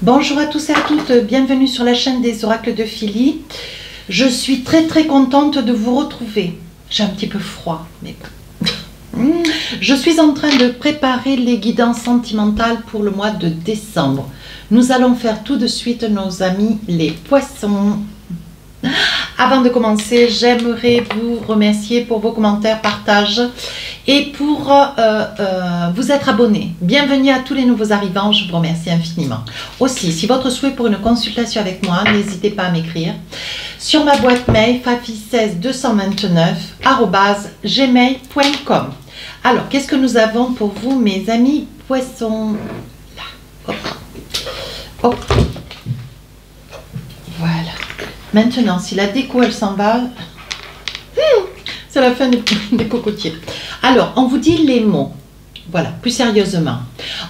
Bonjour à tous et à toutes, bienvenue sur la chaîne des oracles de Philly. Je suis très contente de vous retrouver. J'ai un petit peu froid, mais bon. Je suis en train de préparer les guidances sentimentales pour le mois de décembre. Nous allons faire tout de suite nos amis les poissons. Avant de commencer, j'aimerais vous remercier pour vos commentaires, partages et pour vous être abonnés. Bienvenue à tous les nouveaux arrivants, je vous remercie infiniment. Aussi, si votre souhait pour une consultation avec moi, n'hésitez pas à m'écrire sur ma boîte mail fafi16229@gmail.com. Alors, qu'est-ce que nous avons pour vous, mes amis poissons? Là, hop, hop. Voilà. Maintenant, si la déco, elle s'en va, c'est la fin des cocotiers. Alors, on vous dit les mots. Voilà, plus sérieusement.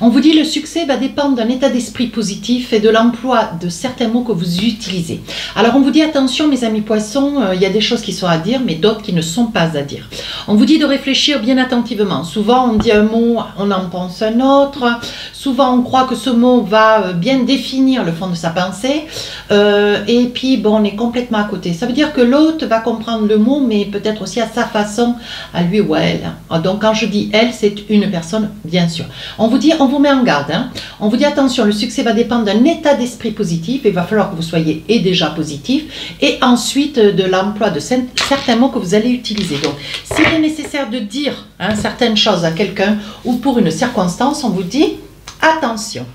On vous dit le succès va dépendre d'un état d'esprit positif et de l'emploi de certains mots que vous utilisez. Alors, on vous dit attention, mes amis poissons, il y a des choses qui sont à dire, mais d'autres qui ne sont pas à dire. On vous dit de réfléchir bien attentivement. Souvent, on dit un mot, on en pense un autre. Souvent, on croit que ce mot va bien définir le fond de sa pensée. Et puis, bon, on est complètement à côté. Ça veut dire que l'autre va comprendre le mot, mais peut-être aussi à sa façon, à lui ou à elle. Donc, quand je dis elle, c'est une personne, bien sûr. On vous dit, on vous met en garde. Hein. On vous dit, attention, le succès va dépendre d'un état d'esprit positif. Il va falloir que vous soyez déjà positif. Et ensuite, de l'emploi de certains mots que vous allez utiliser. Donc, s'il est nécessaire de dire certaines choses à quelqu'un ou pour une circonstance, on vous dit, attention.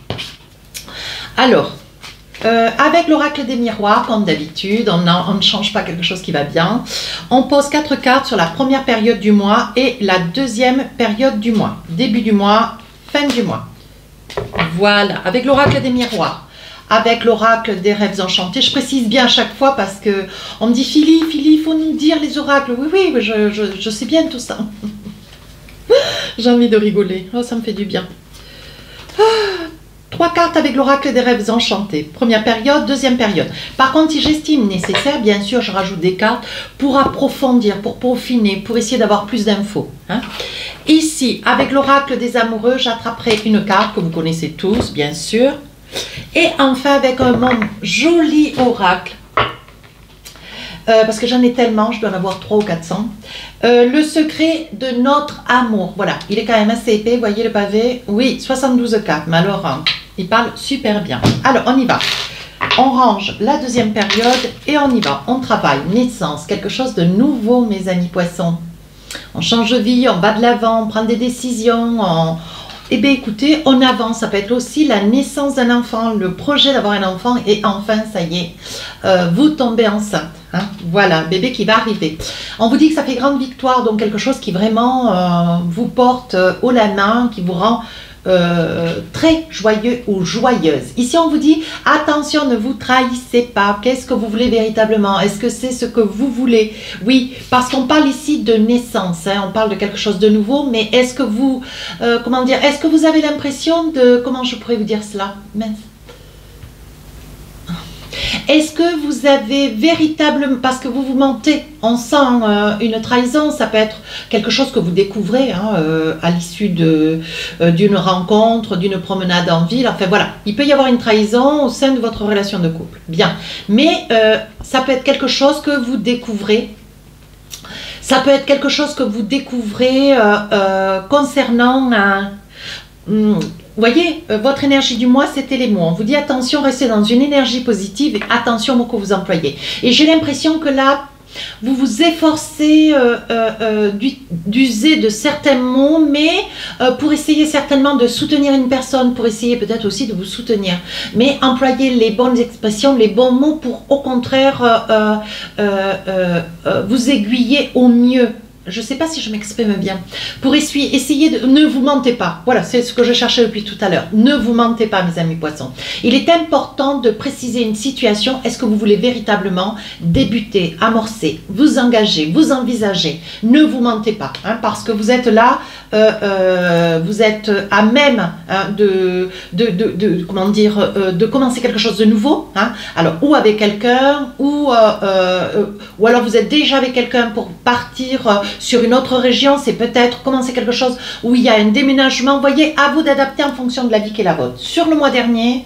Alors, avec l'oracle des miroirs, comme d'habitude, on ne change pas quelque chose qui va bien. On pose 4 cartes sur la première période du mois et la deuxième période du mois. Début du mois, fin du mois. Voilà, avec l'oracle des miroirs. Avec l'oracle des rêves enchantés, je précise bien à chaque fois parce que on me dit Philly, il faut nous dire les oracles. Oui, je sais bien tout ça. J'ai envie de rigoler, oh, ça me fait du bien. 3 cartes avec l'oracle des rêves enchantés. Première période, deuxième période. Par contre, si j'estime nécessaire, bien sûr, je rajoute des cartes pour approfondir, pour peaufiner, pour essayer d'avoir plus d'infos. Hein. Ici, avec l'oracle des amoureux, j'attraperai une carte que vous connaissez tous, bien sûr. Et enfin, avec mon joli oracle, parce que j'en ai tellement, je dois en avoir 300 ou 400. Le secret de notre amour. Voilà, il est quand même assez épais, voyez le pavé. Oui, 72 cartes, mais alors, il parle super bien. Alors, on y va. On range la deuxième période et on y va. On travaille, naissance, quelque chose de nouveau, mes amis poissons. On change de vie, on va de l'avant, on prend des décisions, Eh bien, écoutez, on avance. Ça peut être aussi la naissance d'un enfant, le projet d'avoir un enfant et enfin, ça y est, vous tombez enceinte. Hein, voilà, bébé qui va arriver. On vous dit que ça fait grande victoire, donc quelque chose qui vraiment vous porte haut la main, qui vous rend très joyeux ou joyeuse. Ici, on vous dit, attention, ne vous trahissez pas. Qu'est-ce que vous voulez véritablement? Est-ce que c'est ce que vous voulez? Oui, parce qu'on parle ici de naissance, hein, on parle de quelque chose de nouveau, mais est-ce que vous, comment dire, est-ce que vous avez l'impression de, comment je pourrais vous dire cela? Mince. Est-ce que vous avez véritablement, parce que vous vous mentez, on sent une trahison, ça peut être quelque chose que vous découvrez à l'issue d'une rencontre, d'une promenade en ville, enfin voilà, il peut y avoir une trahison au sein de votre relation de couple, bien, mais ça peut être quelque chose que vous découvrez, ça peut être quelque chose que vous découvrez concernant vous voyez, votre énergie du mois, c'était les mots. On vous dit attention, restez dans une énergie positive et attention aux mots que vous employez. Et j'ai l'impression que là, vous vous efforcez d'user de certains mots, mais pour essayer certainement de soutenir une personne, pour essayer peut-être aussi de vous soutenir. Mais employez les bonnes expressions, les bons mots pour au contraire vous aiguiller au mieux. Je ne sais pas si je m'exprime bien. Pour essayer de... Ne vous mentez pas. Voilà, c'est ce que je cherchais depuis tout à l'heure. Ne vous mentez pas, mes amis poissons. Il est important de préciser une situation. Est-ce que vous voulez véritablement débuter, amorcer, vous engager, vous envisager? Ne vous mentez pas, hein, parce que vous êtes là, vous êtes à même comment dire, de commencer quelque chose de nouveau. Hein. Alors, ou avec quelqu'un, ou alors vous êtes déjà avec quelqu'un pour partir sur une autre région, c'est peut-être commencer quelque chose où il y a un déménagement. Vous voyez, à vous d'adapter en fonction de la vie qui est la vôtre. Sur le mois dernier,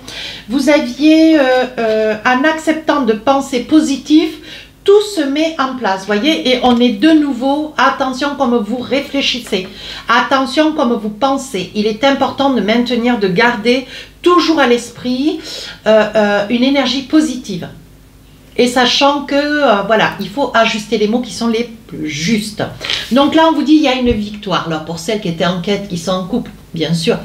vous aviez, en acceptant de penser positif, tout se met en place, voyez, et on est de nouveau, attention comme vous réfléchissez, attention comme vous pensez. Il est important de maintenir, de garder toujours à l'esprit une énergie positive. Et sachant que, voilà, il faut ajuster les mots qui sont les plus justes. Donc là, on vous dit, il y a une victoire. Alors, pour celles qui étaient en quête, qui sont en couple, bien sûr.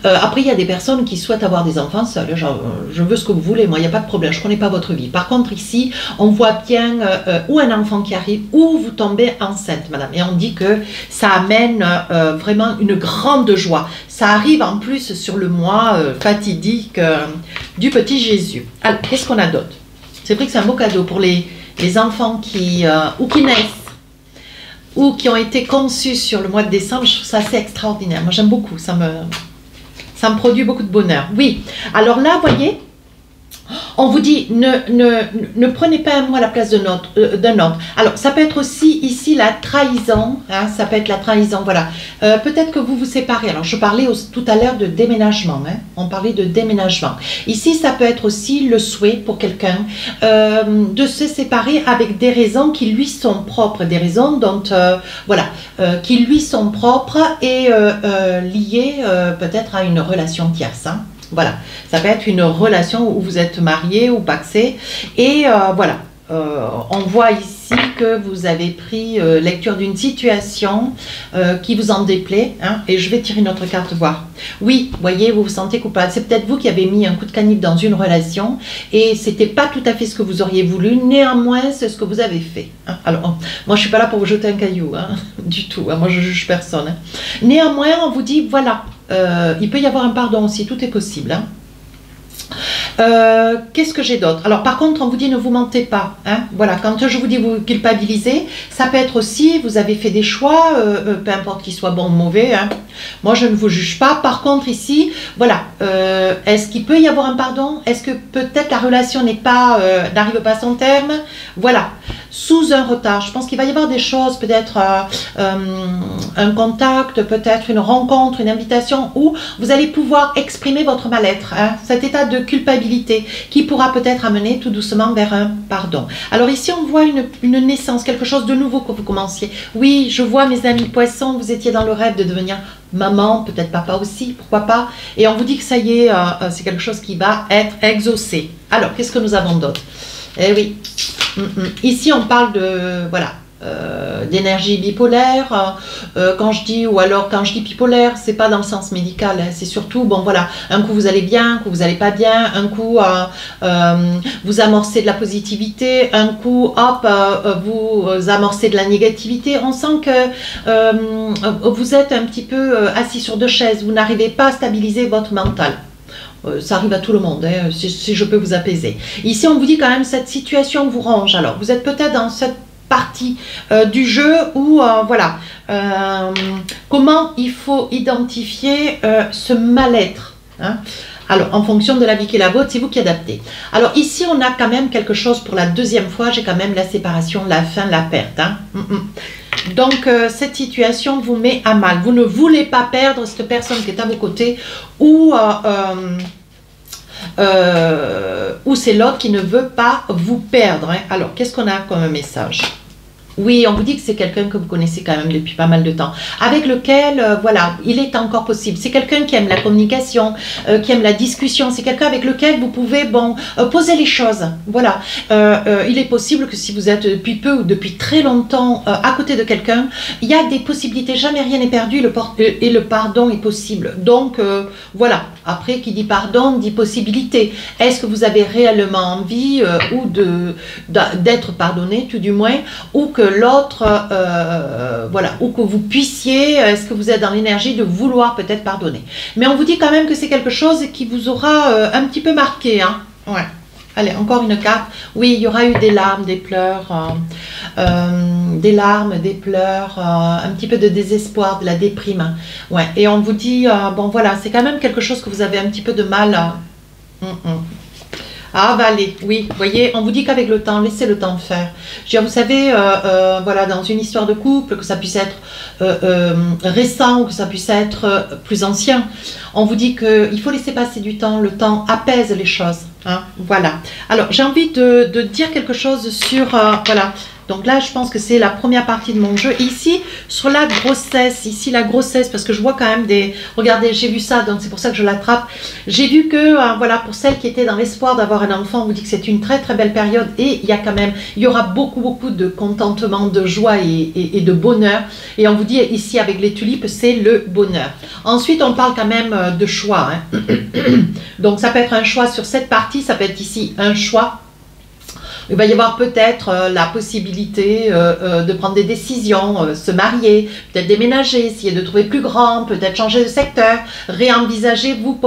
Après, il y a des personnes qui souhaitent avoir des enfants seuls. Genre, je veux ce que vous voulez, moi, il n'y a pas de problème, je ne connais pas votre vie. Par contre, ici, on voit bien ou un enfant qui arrive, ou vous tombez enceinte, madame. Et on dit que ça amène vraiment une grande joie. Ça arrive en plus sur le mois fatidique du petit Jésus. Alors, qu'est-ce qu'on a d'autre? C'est vrai que c'est un beau cadeau pour les enfants qui naissent ou qui ont été conçus sur le mois de décembre. Je trouve ça assez extraordinaire. Moi, j'aime beaucoup. Ça me produit beaucoup de bonheur. Oui. Alors là, vous voyez, on vous dit, ne prenez pas un mot à la place d'un autre. Alors, ça peut être aussi ici la trahison. Hein, ça peut être la trahison, voilà. Peut-être que vous vous séparez. Alors, je parlais tout à l'heure de déménagement. Hein, on parlait de déménagement. Ici, ça peut être aussi le souhait pour quelqu'un de se séparer avec des raisons qui lui sont propres. Des raisons dont, voilà, qui lui sont propres et liées peut-être à une relation tierce. Hein. Voilà, ça peut être une relation où vous êtes marié ou paxé. Et voilà, on voit ici que vous avez pris lecture d'une situation qui vous en déplaît. Hein, et je vais tirer une autre carte, voir. Oui, voyez, vous vous sentez coupable. C'est peut-être vous qui avez mis un coup de canif dans une relation et c'était pas tout à fait ce que vous auriez voulu. Néanmoins, c'est ce que vous avez fait. Hein. Alors, moi, je suis pas là pour vous jeter un caillou, hein, du tout. Hein, moi, je juge personne. Hein. Néanmoins, on vous dit, voilà, il peut y avoir un pardon aussi, tout est possible. Hein. Qu'est-ce que j'ai d'autre? Alors par contre, on vous dit ne vous mentez pas. Hein, voilà, quand je vous dis vous culpabilisez, ça peut être aussi, vous avez fait des choix, peu importe qu'ils soient bons ou mauvais. Hein. Moi, je ne vous juge pas. Par contre, ici, voilà, est-ce qu'il peut y avoir un pardon? Est-ce que peut-être la relation n'arrive pas à son terme? Voilà, sous un retard. Je pense qu'il va y avoir des choses, peut-être un contact, peut-être une rencontre, une invitation où vous allez pouvoir exprimer votre mal-être. Hein, cet état de culpabilité qui pourra peut-être amener tout doucement vers un pardon. Alors ici, on voit une naissance, quelque chose de nouveau que vous commenciez. Oui, je vois mes amis poissons, vous étiez dans le rêve de devenir maman, peut-être papa aussi, pourquoi pas. Et on vous dit que ça y est, c'est quelque chose qui va être exaucé. Alors, qu'est-ce que nous avons d'autre? Eh oui, ici on parle de, voilà, d'énergie bipolaire. Quand je dis, ou alors quand je dis bipolaire, c'est pas dans le sens médical, hein, c'est surtout, bon voilà, un coup vous allez bien, un coup vous allez pas bien, un coup vous amorcez de la positivité, un coup hop, vous amorcez de la négativité. On sent que vous êtes un petit peu assis sur deux chaises, vous n'arrivez pas à stabiliser votre mental. Ça arrive à tout le monde, hein, si je peux vous apaiser. Ici, on vous dit quand même, cette situation vous ronge. Alors, vous êtes peut-être dans cette partie du jeu où, voilà, comment il faut identifier ce mal-être. Hein. Alors, en fonction de la vie qui est la vôtre, c'est vous qui adaptez. Alors, ici, on a quand même quelque chose pour la deuxième fois. J'ai quand même la séparation, la fin, la perte. Hein. Donc, cette situation vous met à mal. Vous ne voulez pas perdre cette personne qui est à vos côtés ou c'est l'autre qui ne veut pas vous perdre. Hein. Alors, qu'est-ce qu'on a comme message? Oui, on vous dit que c'est quelqu'un que vous connaissez quand même depuis pas mal de temps, avec lequel, voilà, il est encore possible. C'est quelqu'un qui aime la communication, qui aime la discussion. C'est quelqu'un avec lequel vous pouvez, bon, poser les choses. Voilà. Il est possible que si vous êtes depuis peu ou depuis très longtemps à côté de quelqu'un, il y a des possibilités. Jamais rien n'est perdu et le pardon est possible. Donc, voilà. Après, qui dit pardon, dit possibilité. Est-ce que vous avez réellement envie ou d'être pardonné, tout du moins, ou que l'autre, voilà, ou que vous puissiez, est-ce que vous êtes dans l'énergie de vouloir peut-être pardonner? Mais on vous dit quand même que c'est quelque chose qui vous aura un petit peu marqué. Hein. Ouais. Allez, encore une carte. Oui, il y aura eu des larmes, des pleurs, des larmes, des pleurs, un petit peu de désespoir, de la déprime. Ouais. Et on vous dit, bon voilà, c'est quand même quelque chose que vous avez un petit peu de mal. avaler. Oui, vous voyez, on vous dit qu'avec le temps, laissez le temps faire. Je veux dire, vous savez, voilà, dans une histoire de couple, que ça puisse être récent ou que ça puisse être plus ancien, on vous dit qu'il faut laisser passer du temps, le temps apaise les choses. Hein, voilà. Alors, j'ai envie de dire quelque chose sur, voilà. Donc là, je pense que c'est la première partie de mon jeu. Et ici, sur la grossesse, ici la grossesse, parce que je vois quand même des... Regardez, j'ai vu ça, donc c'est pour ça que je l'attrape. J'ai vu que, voilà, pour celles qui étaient dans l'espoir d'avoir un enfant, on vous dit que c'est une très très belle période. Et il y a quand même, il y aura beaucoup de contentement, de joie et de bonheur. Et on vous dit ici, avec les tulipes, c'est le bonheur. Ensuite, on parle quand même de choix. Hein. Donc ça peut être un choix sur cette partie, ça peut être ici un choix. Il va y avoir peut-être la possibilité de prendre des décisions, se marier, peut-être déménager, essayer de trouver plus grand, peut-être changer de secteur, réenvisager, vous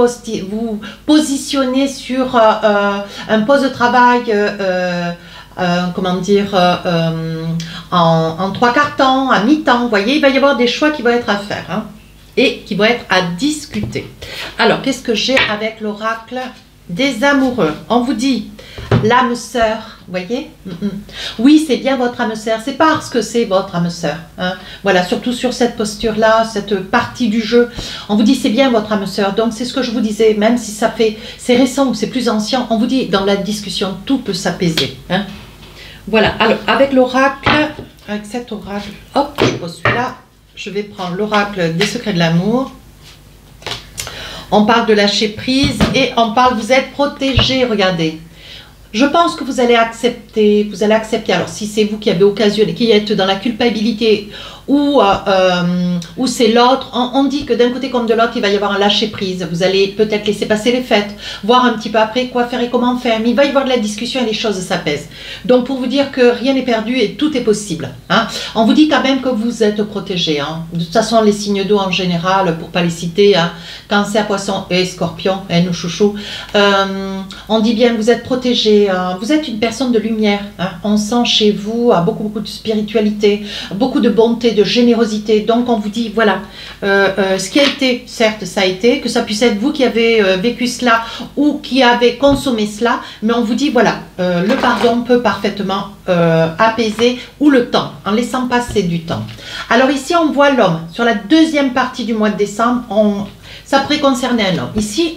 positionner sur un poste de travail, comment dire, en trois quarts temps, à mi-temps. Vous voyez, il va y avoir des choix qui vont être à faire hein, et qui vont être à discuter. Alors, qu'est-ce que j'ai avec l'oracle des amoureux? On vous dit l'âme sœur, vous voyez? Oui, c'est bien votre âme sœur, c'est parce que c'est votre âme sœur. Hein. Voilà, surtout sur cette posture-là, cette partie du jeu, on vous dit c'est bien votre âme sœur. Donc c'est ce que je vous disais, même si ça fait, c'est récent ou c'est plus ancien, on vous dit dans la discussion, tout peut s'apaiser. Hein. Voilà, alors avec l'oracle, avec cet oracle, hop, je pose celui-là, je vais prendre l'oracle des secrets de l'amour. On parle de lâcher prise et on parle, vous êtes protégé, regardez. Je pense que vous allez accepter, alors si c'est vous qui avez occasionné, qui êtes dans la culpabilité ou c'est l'autre, on dit que d'un côté comme de l'autre, il va y avoir un lâcher prise. Vous allez peut-être laisser passer les fêtes, voir un petit peu après quoi faire et comment faire, mais il va y avoir de la discussion et les choses s'apaisent. Donc pour vous dire que rien n'est perdu et tout est possible. Hein. On vous dit quand même que vous êtes protégé. Hein. De toute façon, les signes d'eau en général, pour ne pas les citer, hein, Cancer, Poisson et Scorpion, nos chouchous, on dit bien que vous êtes protégé, hein. Vous êtes une personne de lumière. Hein. On sent chez vous beaucoup de spiritualité, beaucoup de bonté, de générosité. Donc on vous dit voilà, ce qui a été, certes ça a été, que ça puisse être vous qui avez vécu cela ou qui avez consommé cela, mais on vous dit voilà, le pardon peut parfaitement apaiser ou le temps, en laissant passer du temps. Alors ici on voit l'homme, sur la deuxième partie du mois de décembre, ça pourrait concerner un homme. Ici,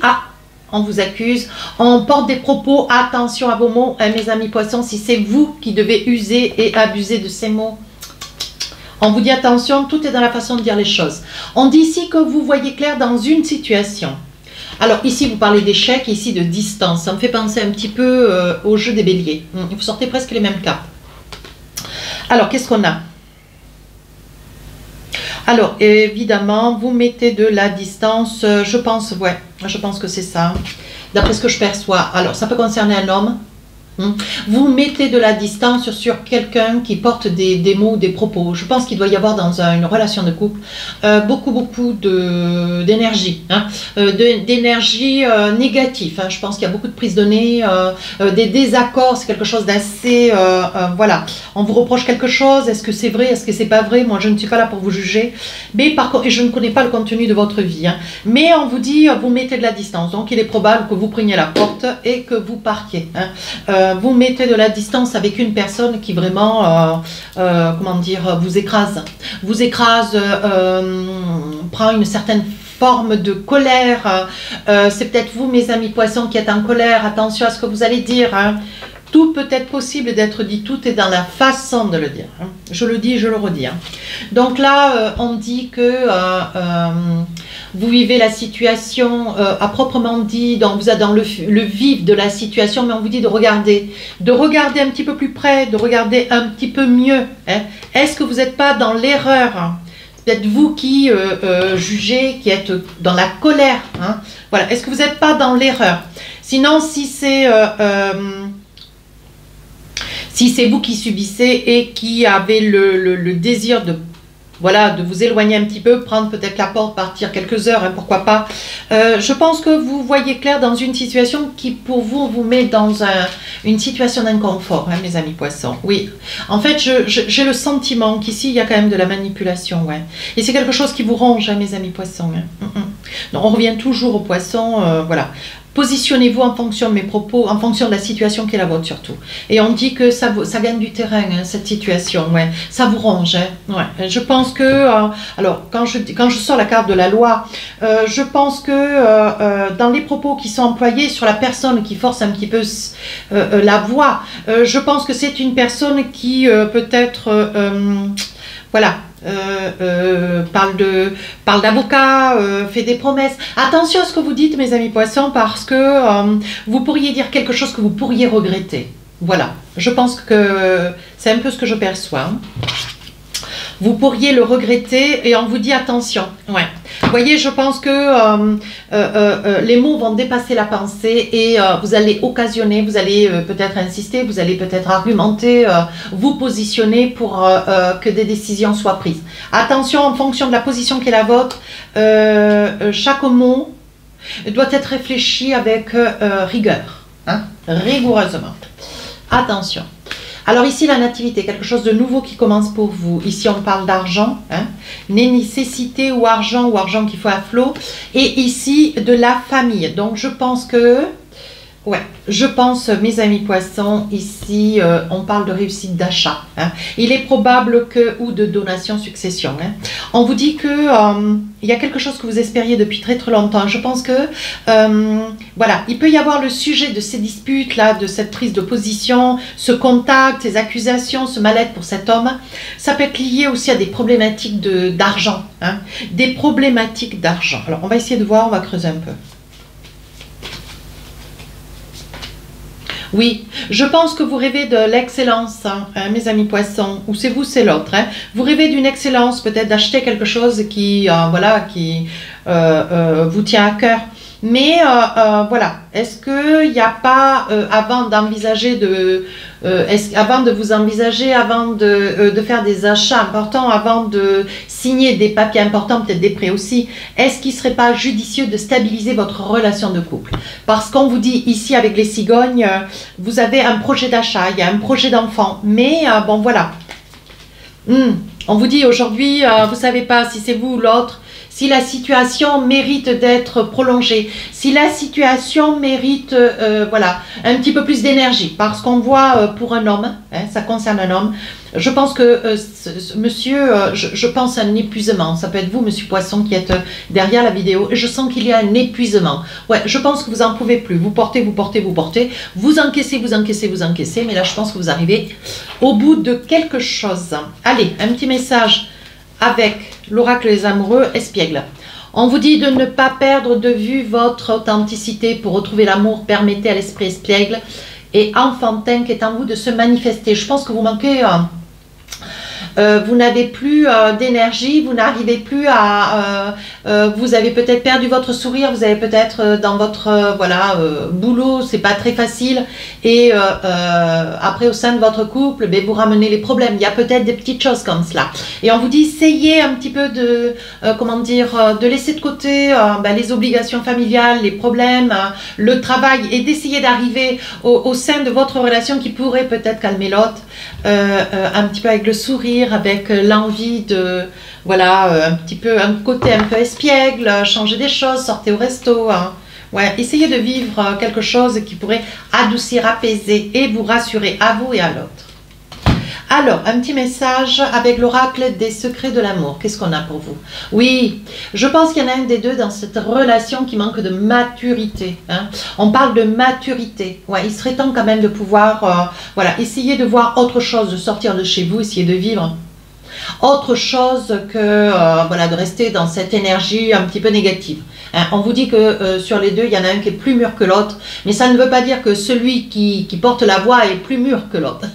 on vous accuse, on porte des propos, attention à vos mots, hein, mes amis poissons, si c'est vous qui devez user et abuser de ces mots. On vous dit attention, tout est dans la façon de dire les choses. On dit ici que vous voyez clair dans une situation. Alors ici, vous parlez d'échec, ici de distance. Ça me fait penser un petit peu au jeu des béliers. Vous sortez presque les mêmes cartes. Alors, qu'est-ce qu'on a? Alors, évidemment, vous mettez de la distance. Je pense, ouais, je pense que c'est ça. D'après ce que je perçois. Alors, ça peut concerner un homme. Vous mettez de la distance sur quelqu'un qui porte des mots, des propos. Je pense qu'il doit y avoir dans une relation de couple beaucoup d'énergie, hein, d'énergie négative. Hein. Je pense qu'il y a beaucoup de prises de nez, des désaccords, c'est quelque chose d'assez... voilà, on vous reproche quelque chose, est-ce que c'est vrai, est-ce que c'est pas vrai? Moi, je ne suis pas là pour vous juger, mais par contre, et je ne connais pas le contenu de votre vie. Hein. Mais on vous dit, vous mettez de la distance, donc il est probable que vous preniez la porte et que vous partiez. Hein. Vous mettez de la distance avec une personne qui vraiment, comment dire, vous écrase, prend une certaine forme de colère. C'est peut-être vous, mes amis poissons, qui êtes en colère. Attention à ce que vous allez dire. Hein. Tout peut être possible d'être dit, tout est dans la façon de le dire. Hein. Je le dis, je le redis. Hein. Donc là, on dit que vous vivez la situation à proprement dit, donc vous êtes dans le vif de la situation, mais on vous dit de regarder un petit peu plus près, de regarder un petit peu mieux. Hein. Est-ce que vous n'êtes pas dans l'erreur? Hein. C'est peut-être vous qui jugez, qui êtes dans la colère. Hein. Voilà. Est-ce que vous n'êtes pas dans l'erreur? Sinon, si c'est vous qui subissez et qui avez le désir de, voilà, de vous éloigner un petit peu, prendre peut-être la porte, partir quelques heures, hein, pourquoi pas. Je pense que vous voyez clair dans une situation qui pour vous met dans une situation d'inconfort, hein, mes amis poissons. Oui, en fait, j'ai le sentiment qu'ici, il y a quand même de la manipulation. Ouais. Et c'est quelque chose qui vous ronge, hein, mes amis poissons. Hein. Donc, on revient toujours aux poissons, voilà. Positionnez-vous en fonction de mes propos, en fonction de la situation qui est la vôtre surtout. Et on dit que ça gagne du terrain, hein, cette situation, ouais. Ça vous ronge. Hein, ouais. Je pense que, alors quand je sors la carte de la loi, je pense que dans les propos qui sont employés sur la personne qui force un petit peu la voix, je pense que c'est une personne qui peut-être, voilà, parle d'avocat, fait des promesses. Attention à ce que vous dites, mes amis poissons, parce que vous pourriez dire quelque chose que vous pourriez regretter. Voilà, je pense que c'est un peu ce que je perçois. Vous pourriez le regretter et on vous dit attention. Ouais. Vous voyez, je pense que les mots vont dépasser la pensée et vous allez occasionner, vous allez peut-être insister, vous allez peut-être argumenter, vous positionner pour que des décisions soient prises. Attention, en fonction de la position qui est la vôtre, chaque mot doit être réfléchi avec rigueur, hein, rigoureusement. Attention. Alors ici, la nativité, quelque chose de nouveau qui commence pour vous. Ici, on parle d'argent, hein, nécessité ou argent qu'il faut à flot. Et ici, de la famille. Donc, je pense que, ouais, je pense, mes amis poissons, ici, on parle de réussite d'achat. Hein. Il est probable que, ou de donation, succession. Hein. On vous dit que il y a quelque chose que vous espériez depuis très très longtemps. Je pense que, voilà, il peut y avoir le sujet de ces disputes-là, de cette prise de position, ce contact, ces accusations, ce mal-être pour cet homme. Ça peut être lié aussi à des problématiques d'argent. Hein, des problématiques d'argent. Alors, on va essayer de voir, on va creuser un peu. Oui, je pense que vous rêvez de l'excellence, hein, mes amis poissons, ou c'est vous, c'est l'autre. Hein. Vous rêvez d'une excellence, peut-être d'acheter quelque chose qui, voilà, qui vous tient à cœur. Mais voilà, est-ce qu'il n'y a pas, avant d'envisager avant de vous envisager, avant de faire des achats importants, avant de signer des papiers importants, peut-être des prêts aussi, est-ce qu'il ne serait pas judicieux de stabiliser votre relation de couple? Parce qu'on vous dit ici avec les cigognes, vous avez un projet d'achat, il y a un projet d'enfant, mais bon voilà. On vous dit aujourd'hui, vous ne savez pas si c'est vous ou l'autre, si la situation mérite d'être prolongée, si la situation mérite voilà, un petit peu plus d'énergie, parce qu'on voit pour un homme, hein, ça concerne un homme, je pense que monsieur, je pense à un épuisement, ça peut être vous, monsieur Poisson, qui êtes derrière la vidéo, et je sens qu'il y a un épuisement. Ouais, je pense que vous n'en pouvez plus, vous portez, vous encaissez, mais là je pense que vous arrivez au bout de quelque chose. Allez, un petit message avec l'oracle des amoureux, espiègle. On vous dit de ne pas perdre de vue votre authenticité pour retrouver l'amour. Permettez à l'esprit espiègle et enfantin qui est en vous de se manifester. Je pense que vous manquez... vous n'avez plus d'énergie, vous n'arrivez plus à... vous avez peut-être perdu votre sourire, vous avez peut-être dans votre voilà, boulot, c'est pas très facile. Et après, au sein de votre couple, ben, vous ramenez les problèmes. Il y a peut-être des petites choses comme cela. Et on vous dit, essayez un petit peu de, comment dire, de laisser de côté ben, les obligations familiales, les problèmes, le travail, et d'essayer d'arriver au sein de votre relation qui pourrait peut-être calmer l'autre, un petit peu avec le sourire, avec l'envie de, voilà, un petit peu, un côté un peu espiègle, changer des choses, sortez au resto, hein. Ouais, essayez de vivre quelque chose qui pourrait adoucir, apaiser et vous rassurer à vous et à l'autre. Alors, un petit message avec l'oracle des secrets de l'amour. Qu'est-ce qu'on a pour vous? Oui, je pense qu'il y en a un des deux dans cette relation qui manque de maturité. Hein. On parle de maturité. Ouais, il serait temps quand même de pouvoir voilà, essayer de voir autre chose, de sortir de chez vous, essayer de vivre autre chose que voilà, de rester dans cette énergie un petit peu négative. Hein, on vous dit que sur les deux, il y en a un qui est plus mûr que l'autre, mais ça ne veut pas dire que celui qui porte la voix est plus mûr que l'autre.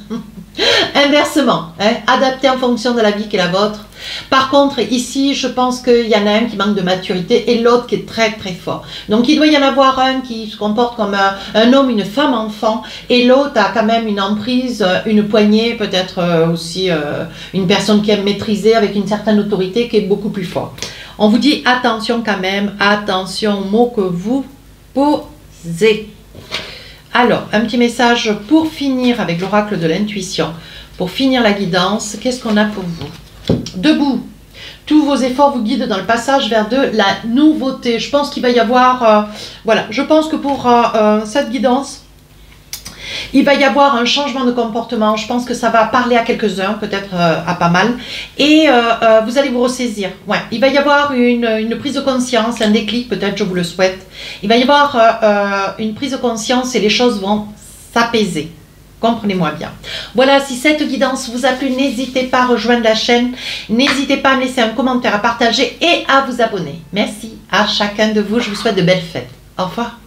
Inversement, hein, adapté en fonction de la vie qui est la vôtre. Par contre, ici, je pense qu'il y en a un qui manque de maturité et l'autre qui est très très fort. Donc, il doit y en avoir un qui se comporte comme un homme, une femme enfant, et l'autre a quand même une emprise, une poignée, peut-être aussi une personne qui aime maîtriser avec une certaine autorité qui est beaucoup plus forte. On vous dit attention quand même, attention aux mots que vous posez. Alors, un petit message pour finir avec l'oracle de l'intuition. Pour finir la guidance, qu'est-ce qu'on a pour vous? Debout. tous vos efforts vous guident dans le passage vers de la nouveauté. Je pense qu'il va y avoir, voilà, je pense que pour cette guidance, il va y avoir un changement de comportement. Je pense que ça va parler à quelques-uns, peut-être à pas mal. Et vous allez vous ressaisir. Ouais, il va y avoir une prise de conscience, un déclic, peut-être, je vous le souhaite. Il va y avoir une prise de conscience et les choses vont s'apaiser. Comprenez-moi bien. Voilà, si cette guidance vous a plu, n'hésitez pas à rejoindre la chaîne. N'hésitez pas à me laisser un commentaire, à partager et à vous abonner. Merci à chacun de vous. Je vous souhaite de belles fêtes. Au revoir.